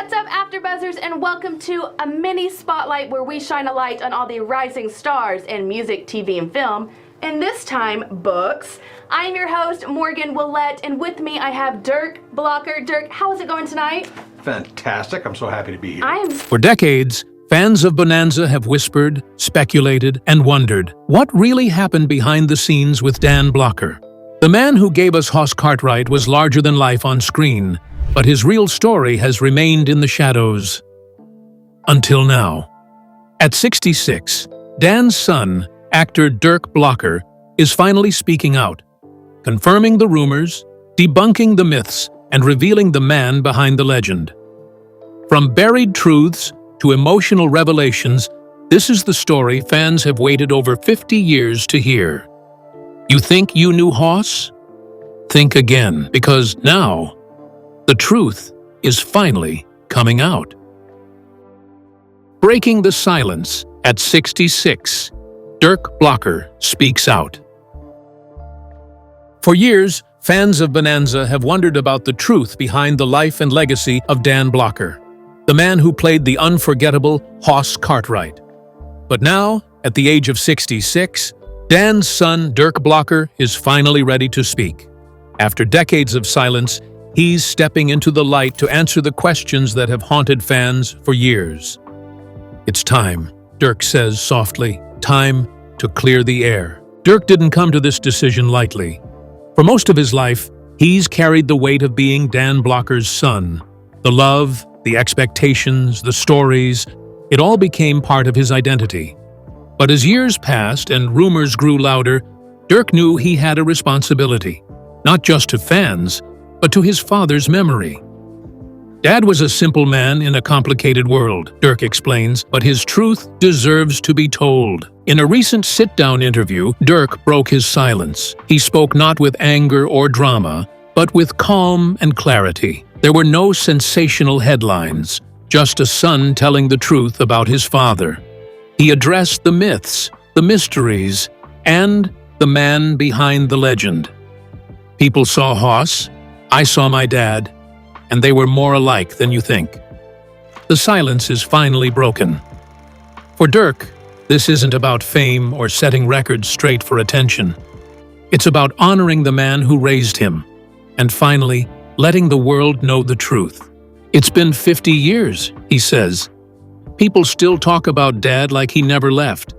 What's up, AfterBuzzers, and welcome to a mini spotlight where we shine a light on all the rising stars in music, TV, and film, and this time, books. I'm your host, Morgan Willette, and with me I have Dirk Blocker. Dirk, how is it going tonight? Fantastic. I'm so happy to be here. For decades, fans of Bonanza have whispered, speculated, and wondered what really happened behind the scenes with Dan Blocker. The man who gave us Hoss Cartwright was larger than life on screen, but his real story has remained in the shadows. Until now. At 66, Dan's son, actor Dirk Blocker, is finally speaking out, confirming the rumors, debunking the myths, and revealing the man behind the legend. From buried truths to emotional revelations, this is the story fans have waited over 50 years to hear. You think you knew Hoss? Think again, because now, the truth is finally coming out. Breaking the silence at 66, Dirk Blocker speaks out. For years, fans of Bonanza have wondered about the truth behind the life and legacy of Dan Blocker, the man who played the unforgettable Hoss Cartwright. But now, at the age of 66, Dan's son, Dirk Blocker, is finally ready to speak. After decades of silence, he's stepping into the light to answer the questions that have haunted fans for years. It's time, Dirk says softly, time to clear the air. Dirk didn't come to this decision lightly. For most of his life, he's carried the weight of being Dan Blocker's son. The love, the expectations, the stories, it all became part of his identity. But as years passed and rumors grew louder, Dirk knew he had a responsibility, not just to fans, but to his father's memory. Dad was a simple man in a complicated world, Dirk explains, but his truth deserves to be told. In a recent sit-down interview, Dirk broke his silence. He spoke not with anger or drama, but with calm and clarity. There were no sensational headlines, just a son telling the truth about his father. He addressed the myths, the mysteries, and the man behind the legend. People saw Hoss, I saw my dad, and they were more alike than you think. The silence is finally broken. For Dirk, this isn't about fame or setting records straight for attention. It's about honoring the man who raised him, and finally, letting the world know the truth. It's been 50 years, he says. People still talk about Dad like he never left.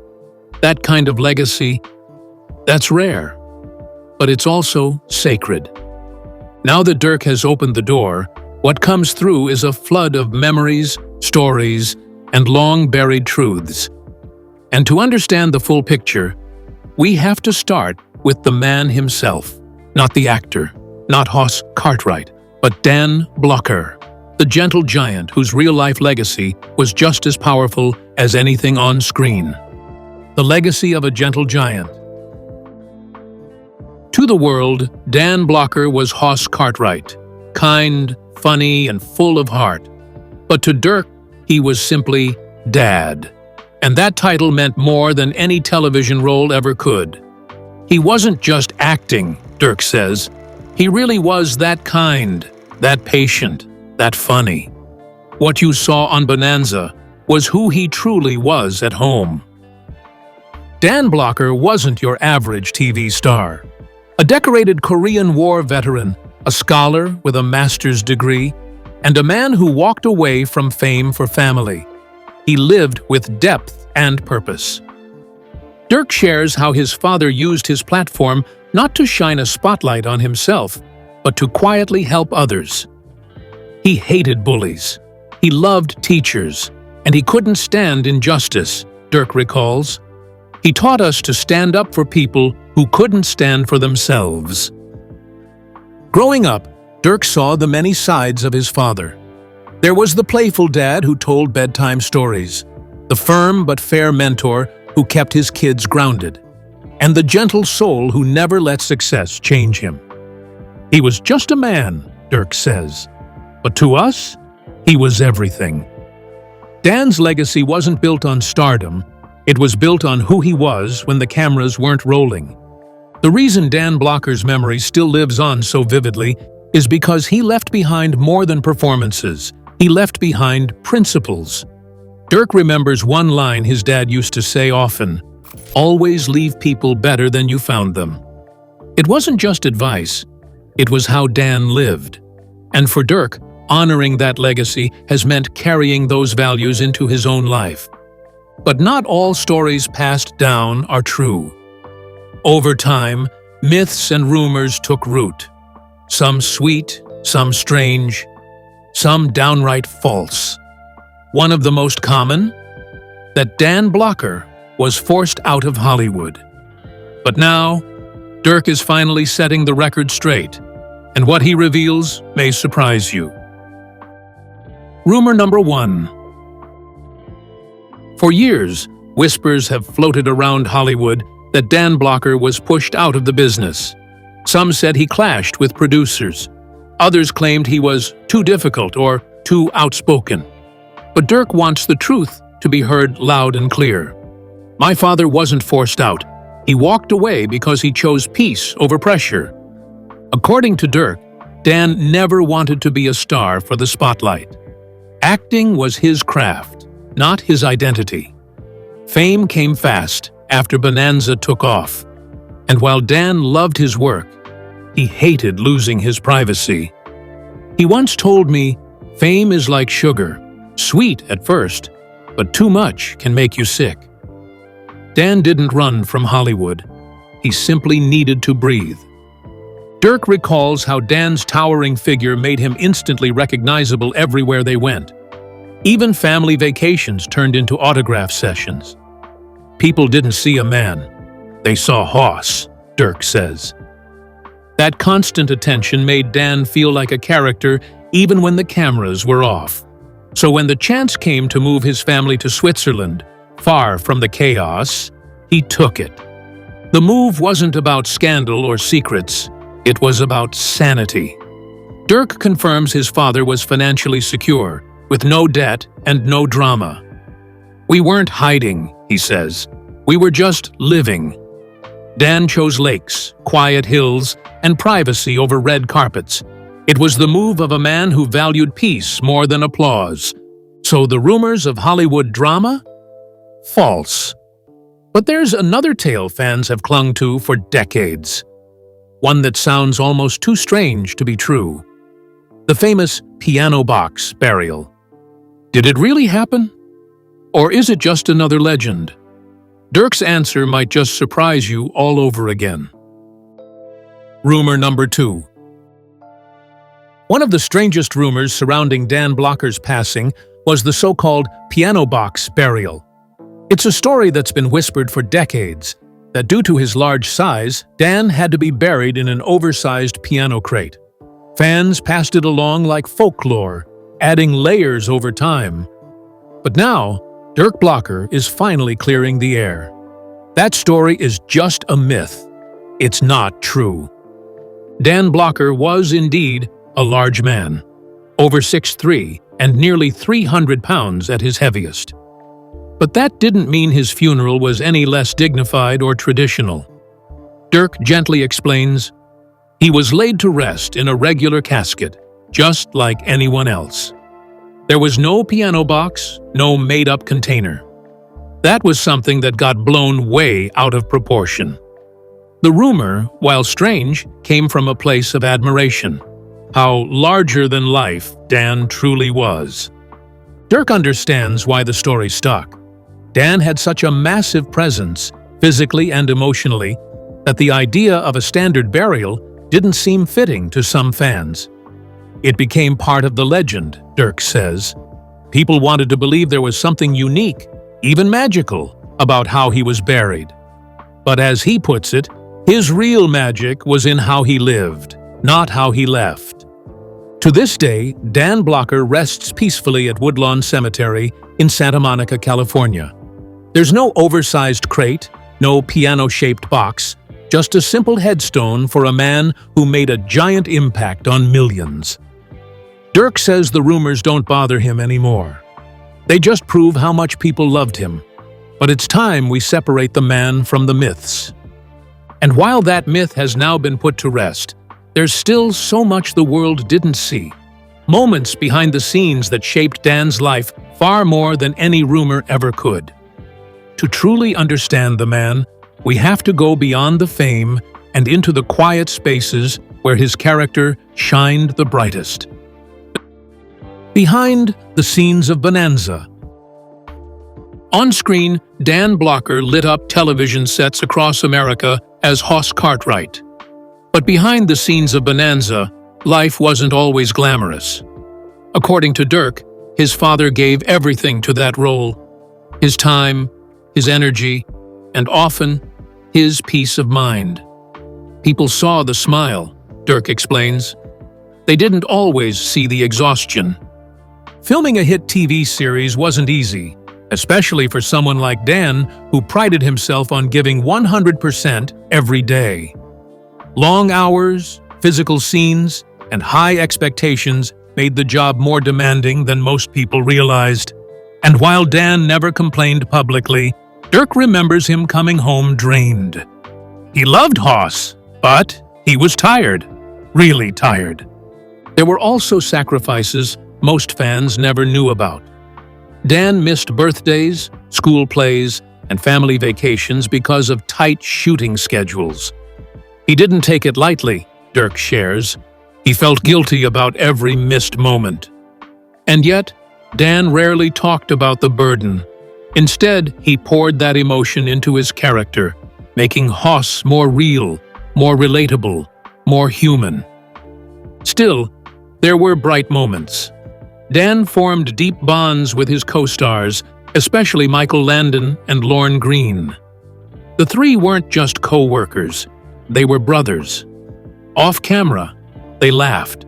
That kind of legacy, that's rare, but it's also sacred. Now that Dirk has opened the door, what comes through is a flood of memories, stories, and long-buried truths. And to understand the full picture, we have to start with the man himself, not the actor, not Hoss Cartwright, but Dan Blocker, the gentle giant whose real-life legacy was just as powerful as anything on screen. The legacy of a gentle giant. To the world, Dan Blocker was Hoss Cartwright, kind, funny, and full of heart. But to Dirk, he was simply Dad. And that title meant more than any television role ever could. He wasn't just acting, Dirk says. He really was that kind, that patient, that funny. What you saw on Bonanza was who he truly was at home. Dan Blocker wasn't your average TV star. A decorated Korean War veteran, a scholar with a master's degree, and a man who walked away from fame for family. He lived with depth and purpose. Dirk shares how his father used his platform not to shine a spotlight on himself, but to quietly help others. He hated bullies. He loved teachers, and he couldn't stand injustice, Dirk recalls. He taught us to stand up for people who couldn't stand for themselves. Growing up, Dirk saw the many sides of his father. There was the playful dad who told bedtime stories, the firm but fair mentor who kept his kids grounded, and the gentle soul who never let success change him. He was just a man, Dirk says, but to us, he was everything. Dan's legacy wasn't built on stardom, it was built on who he was when the cameras weren't rolling. The reason Dan Blocker's memory still lives on so vividly is because he left behind more than performances. He left behind principles. Dirk remembers one line his dad used to say often: "Always leave people better than you found them." It wasn't just advice, it was how Dan lived. And for Dirk, honoring that legacy has meant carrying those values into his own life. But not all stories passed down are true. Over time, myths and rumors took root. Some sweet, some strange, some downright false. One of the most common? That Dan Blocker was forced out of Hollywood. But now, Dirk is finally setting the record straight, and what he reveals may surprise you. Rumor number 1. For years, whispers have floated around Hollywood that Dan Blocker was pushed out of the business. Some said he clashed with producers. Others claimed he was too difficult or too outspoken. But Dirk wants the truth to be heard loud and clear. "My father wasn't forced out. He walked away because he chose peace over pressure." According to Dirk, Dan never wanted to be a star for the spotlight. Acting was his craft, not his identity. Fame came fast after Bonanza took off. And while Dan loved his work, he hated losing his privacy. He once told me, "Fame is like sugar, sweet at first, but too much can make you sick." Dan didn't run from Hollywood. He simply needed to breathe. Dirk recalls how Dan's towering figure made him instantly recognizable everywhere they went. Even family vacations turned into autograph sessions. People didn't see a man. They saw Hoss, Dirk says. That constant attention made Dan feel like a character even when the cameras were off. So when the chance came to move his family to Switzerland, far from the chaos, he took it. The move wasn't about scandal or secrets. It was about sanity. Dirk confirms his father was financially secure, with no debt and no drama. "We weren't hiding," he says. "We were just living." Dan chose lakes, quiet hills, and privacy over red carpets. It was the move of a man who valued peace more than applause. So the rumors of Hollywood drama? False. But there's another tale fans have clung to for decades. One that sounds almost too strange to be true. The famous piano box burial. Did it really happen? Or is it just another legend? Dirk's answer might just surprise you all over again. Rumor number 2. One of the strangest rumors surrounding Dan Blocker's passing was the so-called piano box burial. It's a story that's been whispered for decades, that due to his large size, Dan had to be buried in an oversized piano crate. Fans passed it along like folklore, adding layers over time. But now, Dirk Blocker is finally clearing the air. That story is just a myth. It's not true. Dan Blocker was indeed a large man, over 6'3" and nearly 300 pounds at his heaviest. But that didn't mean his funeral was any less dignified or traditional. Dirk gently explains, "He was laid to rest in a regular casket, just like anyone else. There was no piano box, no made-up container. That was something that got blown way out of proportion." The rumor, while strange, came from a place of admiration. How larger-than-life Dan truly was. Dirk understands why the story stuck. Dan had such a massive presence, physically and emotionally, that the idea of a standard burial didn't seem fitting to some fans. It became part of the legend, Dirk says. People wanted to believe there was something unique, even magical, about how he was buried. But as he puts it, his real magic was in how he lived, not how he left. To this day, Dan Blocker rests peacefully at Woodlawn Cemetery in Santa Monica, California. There's no oversized crate, no piano-shaped box, just a simple headstone for a man who made a giant impact on millions. Dirk says the rumors don't bother him anymore. They just prove how much people loved him. But it's time we separate the man from the myths. And while that myth has now been put to rest, there's still so much the world didn't see. Moments behind the scenes that shaped Dan's life far more than any rumor ever could. To truly understand the man, we have to go beyond the fame and into the quiet spaces where his character shined the brightest. Behind the scenes of Bonanza. On screen, Dan Blocker lit up television sets across America as Hoss Cartwright. But behind the scenes of Bonanza, life wasn't always glamorous. According to Dirk, his father gave everything to that role: his time, his energy, and often, his peace of mind. People saw the smile, Dirk explains. They didn't always see the exhaustion. Filming a hit TV series wasn't easy, especially for someone like Dan, who prided himself on giving 100% every day. Long hours, physical scenes, and high expectations made the job more demanding than most people realized. And while Dan never complained publicly, Dirk remembers him coming home drained. He loved Hoss, but he was tired, really tired. There were also sacrifices most fans never knew about. Dan missed birthdays, school plays, and family vacations because of tight shooting schedules. He didn't take it lightly, Dirk shares. He felt guilty about every missed moment. And yet, Dan rarely talked about the burden. Instead, he poured that emotion into his character, making Hoss more real, more relatable, more human. Still, there were bright moments. Dan formed deep bonds with his co-stars, especially Michael Landon and Lorne Greene. The three weren't just co-workers, they were brothers. Off camera, they laughed,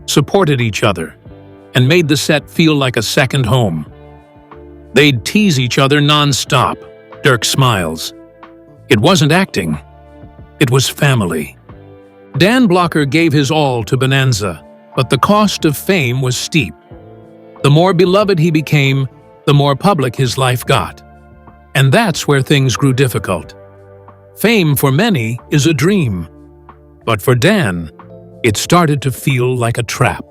supported each other, and made the set feel like a second home. They'd tease each other non-stop, Dirk smiles. It wasn't acting, it was family. Dan Blocker gave his all to Bonanza, but the cost of fame was steep. The more beloved he became, the more public his life got. And that's where things grew difficult. Fame for many is a dream. But for Dan, it started to feel like a trap.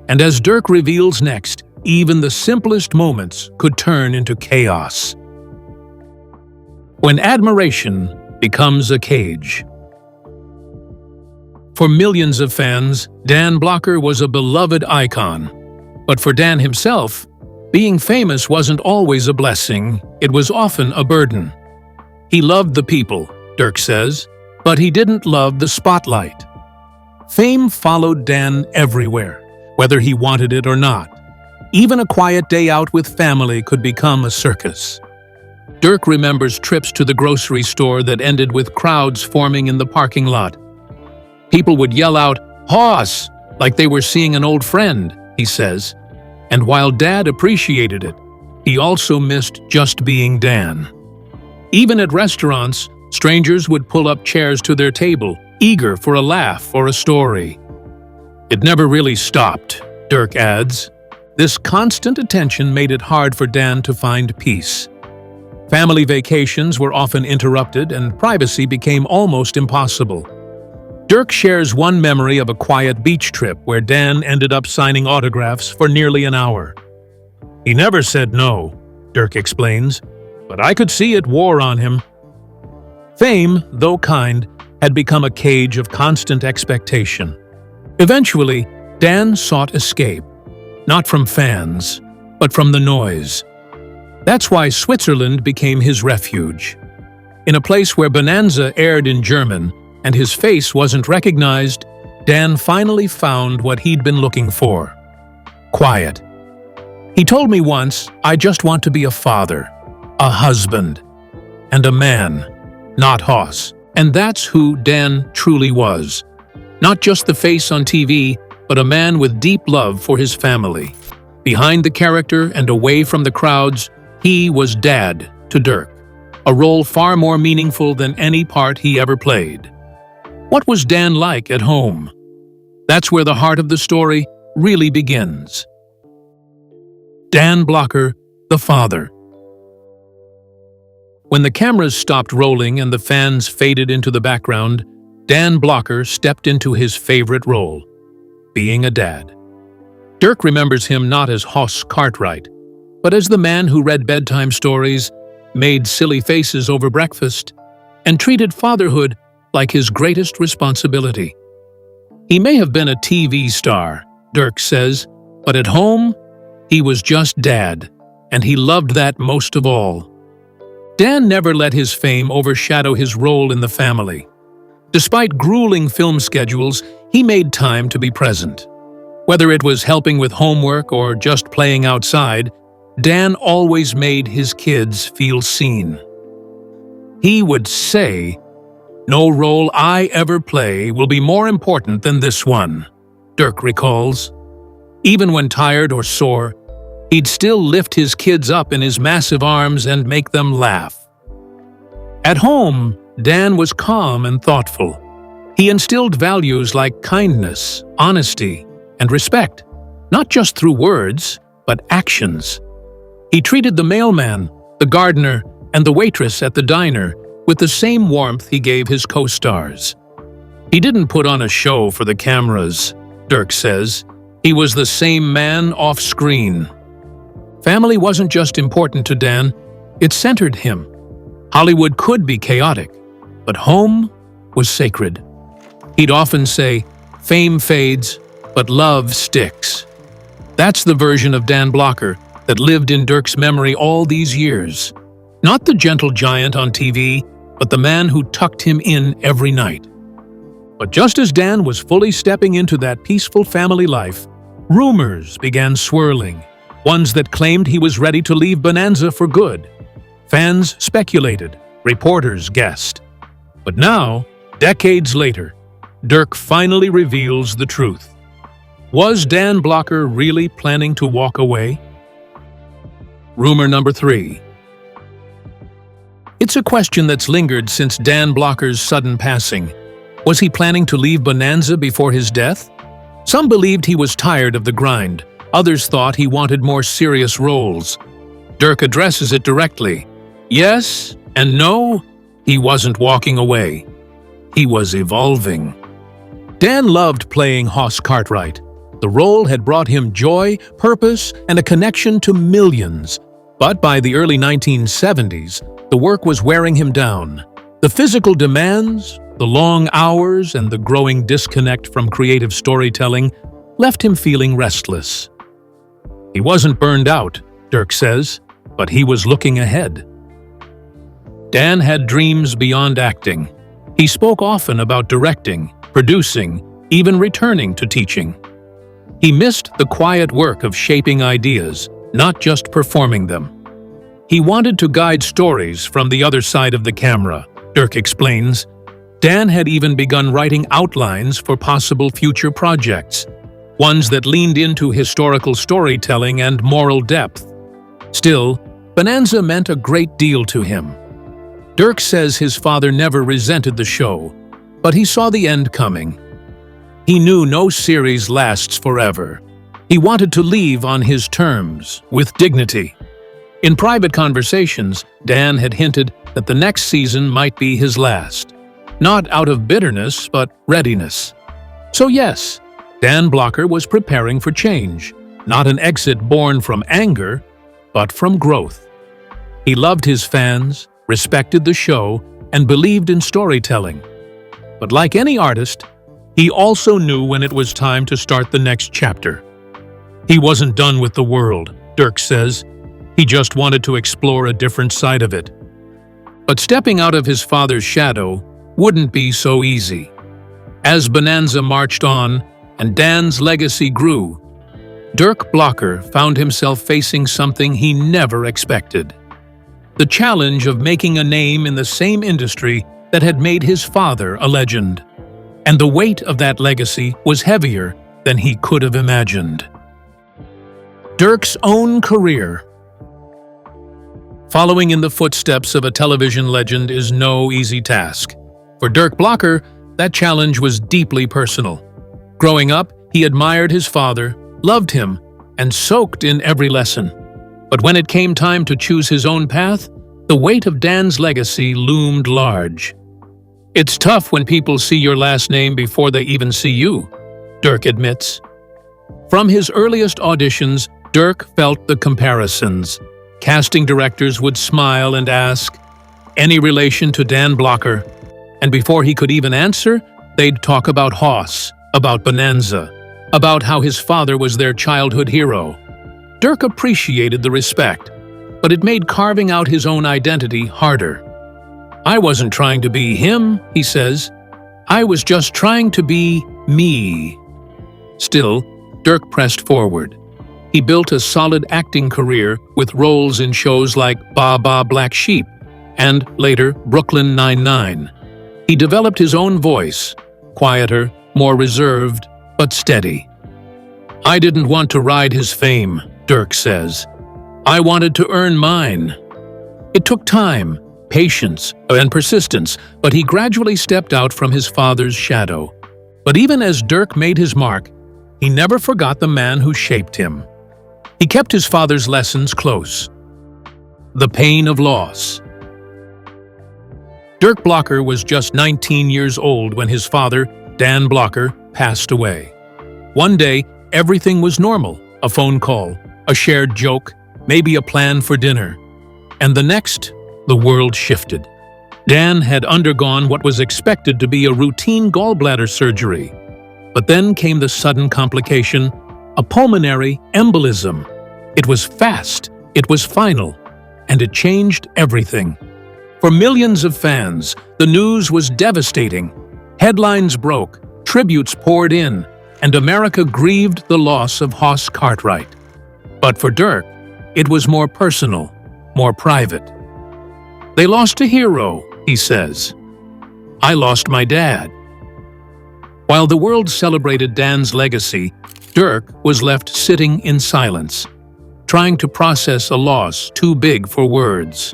And as Dirk reveals next, even the simplest moments could turn into chaos. When admiration becomes a cage. For millions of fans, Dan Blocker was a beloved icon. But for Dan himself, being famous wasn't always a blessing, it was often a burden. He loved the people, Dirk says, but he didn't love the spotlight. Fame followed Dan everywhere, whether he wanted it or not. Even a quiet day out with family could become a circus. Dirk remembers trips to the grocery store that ended with crowds forming in the parking lot. People would yell out, "Hoss!" like they were seeing an old friend, he says. And while Dad appreciated it, he also missed just being Dan. Even at restaurants, strangers would pull up chairs to their table, eager for a laugh or a story. It never really stopped, Dirk adds. This constant attention made it hard for Dan to find peace. Family vacations were often interrupted and privacy became almost impossible. Dirk shares one memory of a quiet beach trip where Dan ended up signing autographs for nearly an hour. He never said no, Dirk explains, but I could see it wore on him. Fame, though kind, had become a cage of constant expectation. Eventually, Dan sought escape, not from fans, but from the noise. That's why Switzerland became his refuge. In a place where Bonanza aired in German, and his face wasn't recognized, Dan finally found what he'd been looking for: quiet. He told me once, "I just want to be a father, a husband, and a man, not Hoss." And that's who Dan truly was. Not just the face on TV, but a man with deep love for his family. Behind the character and away from the crowds, he was Dad to Dirk, a role far more meaningful than any part he ever played. What was Dan like at home? That's where the heart of the story really begins. Dan Blocker, the father. When the cameras stopped rolling and the fans faded into the background, Dan Blocker stepped into his favorite role: being a dad. Dirk remembers him not as Hoss Cartwright, but as the man who read bedtime stories, made silly faces over breakfast, and treated fatherhood like his greatest responsibility. He may have been a TV star, Dirk says, but at home, he was just Dad, and he loved that most of all. Dan never let his fame overshadow his role in the family. Despite grueling film schedules, he made time to be present. Whether it was helping with homework or just playing outside, Dan always made his kids feel seen. He would say, "No role I ever play will be more important than this one," Dirk recalls. Even when tired or sore, he'd still lift his kids up in his massive arms and make them laugh. At home, Dan was calm and thoughtful. He instilled values like kindness, honesty, and respect, not just through words, but actions. He treated the mailman, the gardener, and the waitress at the diner with the same warmth he gave his co-stars. He didn't put on a show for the cameras, Dirk says. He was the same man off-screen. Family wasn't just important to Dan, it centered him. Hollywood could be chaotic, but home was sacred. He'd often say, "Fame fades, but love sticks." That's the version of Dan Blocker that lived in Dirk's memory all these years. Not the gentle giant on TV, but the man who tucked him in every night. But just as Dan was fully stepping into that peaceful family life, rumors began swirling, ones that claimed he was ready to leave Bonanza for good. Fans speculated, reporters guessed. But now, decades later, Dirk finally reveals the truth. Was Dan Blocker really planning to walk away? Rumor number 3. It's a question that's lingered since Dan Blocker's sudden passing. Was he planning to leave Bonanza before his death? Some believed he was tired of the grind. Others thought he wanted more serious roles. Dirk addresses it directly. Yes and no, he wasn't walking away. He was evolving. Dan loved playing Hoss Cartwright. The role had brought him joy, purpose, and a connection to millions. But by the early 1970s, the work was wearing him down. The physical demands, the long hours, and the growing disconnect from creative storytelling left him feeling restless. He wasn't burned out, Dirk says, but he was looking ahead. Dan had dreams beyond acting. He spoke often about directing, producing, even returning to teaching. He missed the quiet work of shaping ideas, not just performing them. He wanted to guide stories from the other side of the camera, Dirk explains. Dan had even begun writing outlines for possible future projects, ones that leaned into historical storytelling and moral depth. Still, Bonanza meant a great deal to him. Dirk says his father never resented the show, but he saw the end coming. He knew no series lasts forever. He wanted to leave on his terms, with dignity. In private conversations, Dan had hinted that the next season might be his last. Not out of bitterness, but readiness. So yes, Dan Blocker was preparing for change, not an exit born from anger, but from growth. He loved his fans, respected the show, and believed in storytelling. But like any artist, he also knew when it was time to start the next chapter. He wasn't done with the world, Dirk says. He just wanted to explore a different side of it. But stepping out of his father's shadow wouldn't be so easy. As Bonanza marched on and Dan's legacy grew, Dirk Blocker found himself facing something he never expected. The challenge of making a name in the same industry that had made his father a legend. And the weight of that legacy was heavier than he could have imagined. Dirk's own career. Following in the footsteps of a television legend is no easy task. For Dirk Blocker, that challenge was deeply personal. Growing up, he admired his father, loved him, and soaked in every lesson. But when it came time to choose his own path, the weight of Dan's legacy loomed large. It's tough when people see your last name before they even see you, Dirk admits. From his earliest auditions, Dirk felt the comparisons. Casting directors would smile and ask, "Any relation to Dan Blocker?" And before he could even answer, they'd talk about Hoss, about Bonanza, about how his father was their childhood hero. Dirk appreciated the respect, but it made carving out his own identity harder. "I wasn't trying to be him," he says. "I was just trying to be me." Still, Dirk pressed forward. He built a solid acting career with roles in shows like Ba Ba Black Sheep and, later, Brooklyn Nine-Nine. He developed his own voice, quieter, more reserved, but steady. "I didn't want to ride his fame," Dirk says. "I wanted to earn mine." It took time, patience, and persistence, but he gradually stepped out from his father's shadow. But even as Dirk made his mark, he never forgot the man who shaped him. He kept his father's lessons close. The pain of loss. Dirk Blocker was just 19 years old when his father, Dan Blocker, passed away. One day, everything was normal, a phone call, a shared joke, maybe a plan for dinner. And the next, the world shifted. Dan had undergone what was expected to be a routine gallbladder surgery. But then came the sudden complication, a pulmonary embolism. It was fast, it was final, and it changed everything. For millions of fans, the news was devastating. Headlines broke, tributes poured in, and America grieved the loss of Hoss Cartwright. But for Dirk, it was more personal, more private. "They lost a hero," he says. "I lost my dad." While the world celebrated Dan's legacy, Dirk was left sitting in silence, trying to process a loss too big for words.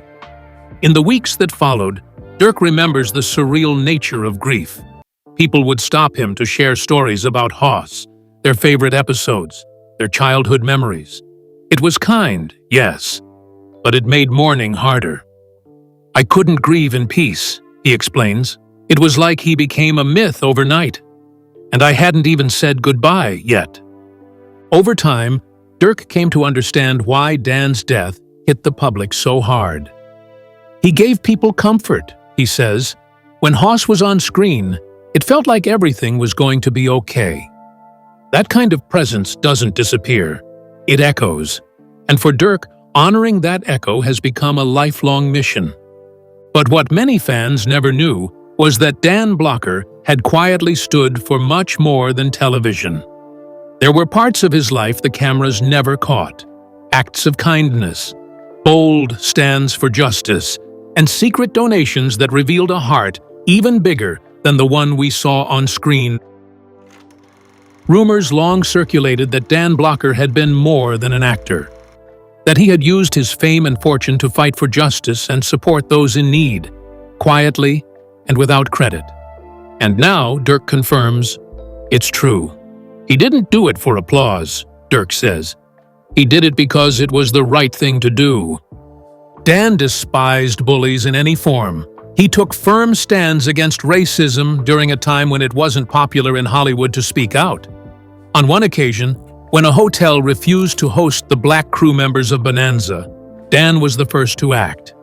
In the weeks that followed, Dirk remembers the surreal nature of grief. People would stop him to share stories about Hoss, their favorite episodes, their childhood memories. It was kind, yes, but it made mourning harder. "I couldn't grieve in peace," he explains. "It was like he became a myth overnight. And I hadn't even said goodbye yet." Over time, Dirk came to understand why Dan's death hit the public so hard. He gave people comfort, he says. When Hoss was on screen, it felt like everything was going to be okay. That kind of presence doesn't disappear. It echoes. And for Dirk, honoring that echo has become a lifelong mission. But what many fans never knew was that Dan Blocker had quietly stood for much more than television. There were parts of his life the cameras never caught. Acts of kindness, bold stands for justice, and secret donations that revealed a heart even bigger than the one we saw on screen. Rumors long circulated that Dan Blocker had been more than an actor, that he had used his fame and fortune to fight for justice and support those in need, quietly and without credit. And now Dirk confirms, it's true. He didn't do it for applause, Dirk says. He did it because it was the right thing to do. Dan despised bullies in any form. He took firm stands against racism during a time when it wasn't popular in Hollywood to speak out. On one occasion, when a hotel refused to host the black crew members of Bonanza, Dan was the first to act.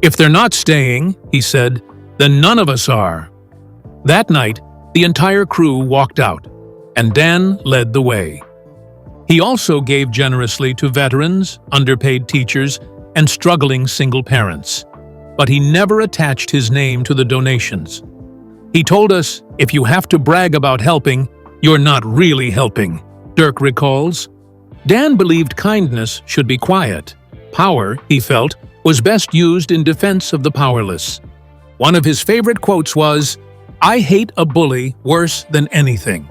"If they're not staying," he said, "then none of us are." That night, the entire crew walked out, and Dan led the way. He also gave generously to veterans, underpaid teachers, and struggling single parents. But he never attached his name to the donations. He told us, "If you have to brag about helping, you're not really helping," Dirk recalls. Dan believed kindness should be quiet. Power, he felt, was best used in defense of the powerless. One of his favorite quotes was, "I hate a bully worse than anything."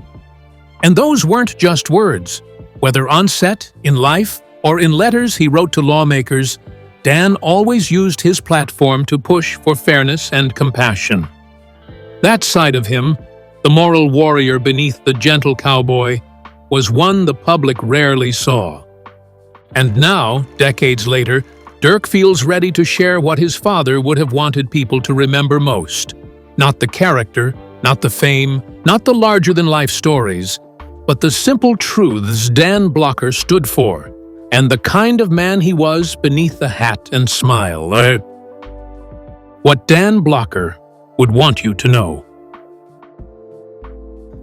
And those weren't just words. Whether on set, in life, or in letters he wrote to lawmakers, Dan always used his platform to push for fairness and compassion. That side of him, the moral warrior beneath the gentle cowboy, was one the public rarely saw. And now, decades later, Dirk feels ready to share what his father would have wanted people to remember most. Not the character, not the fame, not the larger-than-life stories, but the simple truths Dan Blocker stood for, and the kind of man he was beneath the hat and smile. What Dan Blocker would want you to know.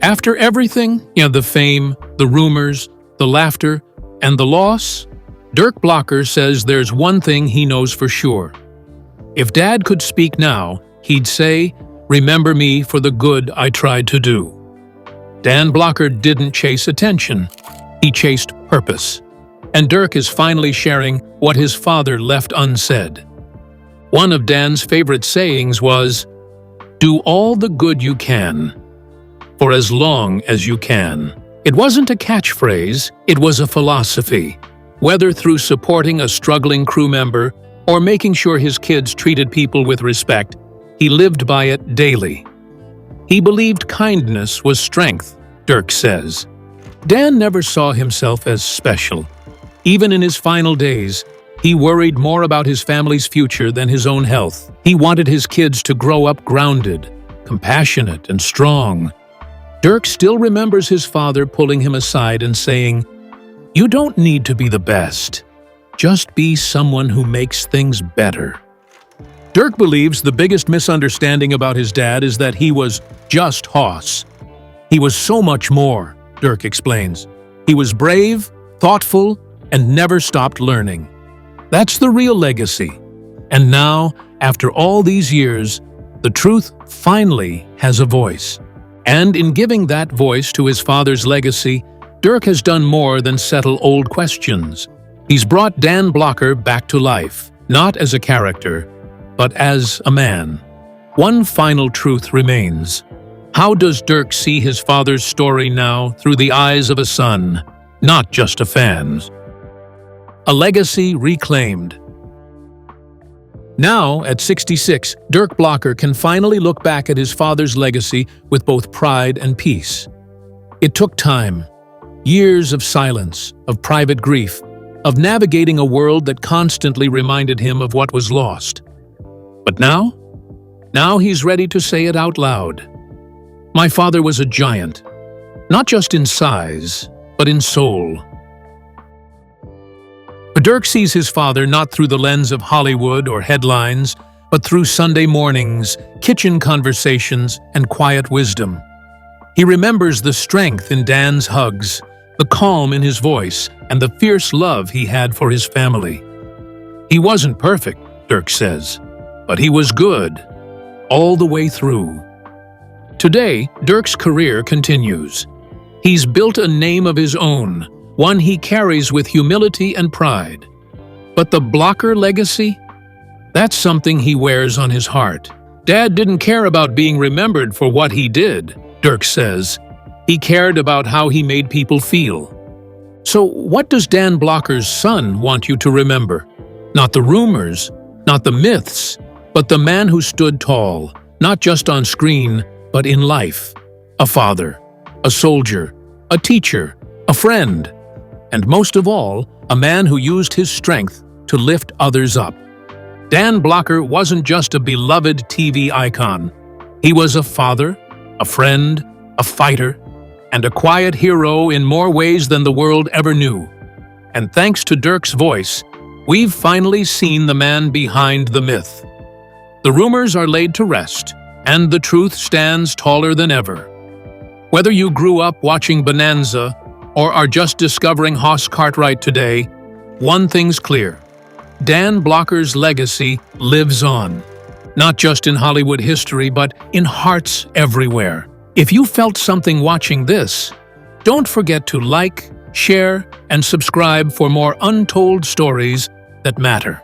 After everything, the fame, the rumors, the laughter, and the loss, Dirk Blocker says there's one thing he knows for sure. If Dad could speak now, he'd say, "Remember me for the good I tried to do." Dan Blocker didn't chase attention. He chased purpose. And Dirk is finally sharing what his father left unsaid. One of Dan's favorite sayings was, "Do all the good you can, for as long as you can." It wasn't a catchphrase, it was a philosophy. Whether through supporting a struggling crew member or making sure his kids treated people with respect, he lived by it daily. He believed kindness was strength, Dirk says. Dan never saw himself as special. Even in his final days, he worried more about his family's future than his own health. He wanted his kids to grow up grounded, compassionate, and strong. Dirk still remembers his father pulling him aside and saying, "You don't need to be the best. Just be someone who makes things better." Dirk believes the biggest misunderstanding about his dad is that he was just Hoss. He was so much more, Dirk explains. He was brave, thoughtful, and never stopped learning. That's the real legacy. And now, after all these years, the truth finally has a voice. And in giving that voice to his father's legacy, Dirk has done more than settle old questions. He's brought Dan Blocker back to life, not as a character, but as a man. One final truth remains. How does Dirk see his father's story now through the eyes of a son, not just a fan's? A legacy reclaimed. Now, at 66, Dirk Blocker can finally look back at his father's legacy with both pride and peace. It took time, years of silence, of private grief, of navigating a world that constantly reminded him of what was lost. But now he's ready to say it out loud. My father was a giant, not just in size, but in soul. Dirk sees his father not through the lens of Hollywood or headlines, but through Sunday mornings, kitchen conversations, and quiet wisdom. He remembers the strength in Dan's hugs, the calm in his voice, and the fierce love he had for his family. He wasn't perfect, Dirk says, but he was good, all the way through. Today, Dirk's career continues. He's built a name of his own, one he carries with humility and pride. But the Blocker legacy? That's something he wears on his heart. Dad didn't care about being remembered for what he did, Dirk says. He cared about how he made people feel. So what does Dan Blocker's son want you to remember? Not the rumors, not the myths, but the man who stood tall, not just on screen, but in life. A father, a soldier, a teacher, a friend, and most of all, a man who used his strength to lift others up. Dan Blocker wasn't just a beloved TV icon. He was a father, a friend, a fighter, and a quiet hero in more ways than the world ever knew. And thanks to Dirk's voice, we've finally seen the man behind the myth. The rumors are laid to rest, and the truth stands taller than ever. Whether you grew up watching Bonanza or are just discovering Hoss Cartwright today, one thing's clear. Dan Blocker's legacy lives on, not just in Hollywood history, but in hearts everywhere. If you felt something watching this, don't forget to like, share, and subscribe for more untold stories that matter.